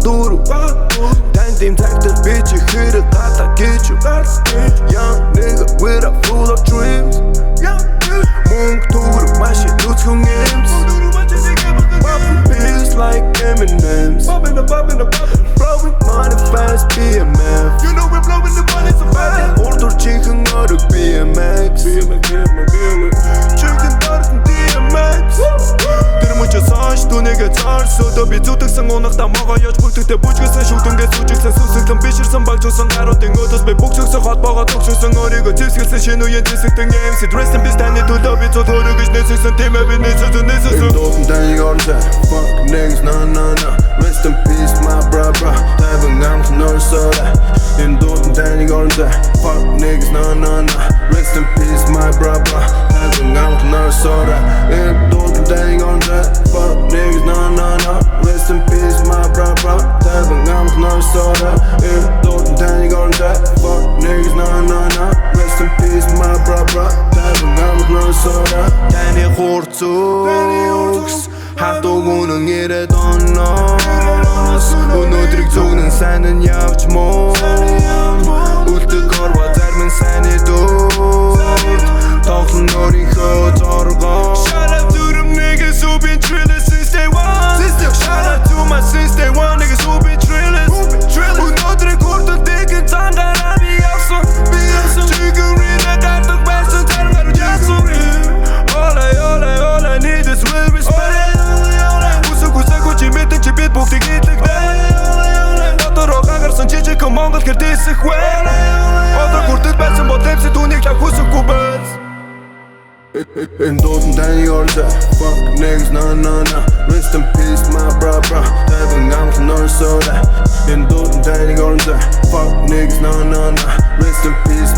duro Tань тийм цагтар би чи хэрэг гата гэж юу Young nigga with a full of dreams Мөнгө төгрөг машин нүцгэн эмс Poppin' pills like M&M's Blowing money fast BMF You know we're blowing the money so fast Урдур чихэн орог BMX Чихэн дордон DMX Тэр мөч сонш түүнийгээ цаарс Өдөө би зүтгсэн унахта могоо яж бүгдэгтэй бүжгэлсэн шүтэнгээ сүжигсэн сүсэглэн биширсэн багжуулсан гаруудын өдөөс би бүгсгсэн холбоогоо төгсгсөн өөрийгөө зэвсгэлсэн шинэ үеийн зэвсэгтэн MC Rest in peace таны төлөө би цуд хөрөг гэж нэсэсэн тийм ээ би нэсэсэн Дуудан таны орнтой Fuck niggas nah nah nah Rest in peace my brother Тайван амт нөрсөөрэ Энэ дуудан таны орнтой Fuck niggas nah nah nah Rest in peace my brother Тайван амт нөрсөөрэ Энэ дуудан таны орнтой Fuck niggas nah nah nah Rest in peace my brother Тайван амт нөрсөөрэ Энэ дуудан таны орнтой Fuck niggas nah nah nah Rest in peace my brother Тайван амт нөрсөөрэ Таны хурцугс Хатуг үнэн ирээд онноос Өнөөдрийг зүгнэн сайн нь явж мөн Үлдэг орва зарим нь сайны дүүрт Тоглон өөрийнхөө зоргоо Shout out to them niggas who been drillin' since day one Shout out to my since day one niggas who been drillin' Өнөөдрийг хүртэл дэгэн цангараа би явсан Чигэн ринэ гардаг байсан зарим гаруй яасан All I need is real respect Хүсэг хүчи мэдэн чи бид бүгдийг идлэгнэ Дотороо гагарсан жижиг Монгол хэр дисэх вэ Одоо хүртэл байсан бол эмси түүнийг яг хүсэхгүй байц Энэ дуудан таны орнтой Fuck niggas nah nah nah Rest in peace my brother Тайван амт нөрсөөрэ Энэ дуудан таны орнтой Fuck niggas nah nah nah Rest in peace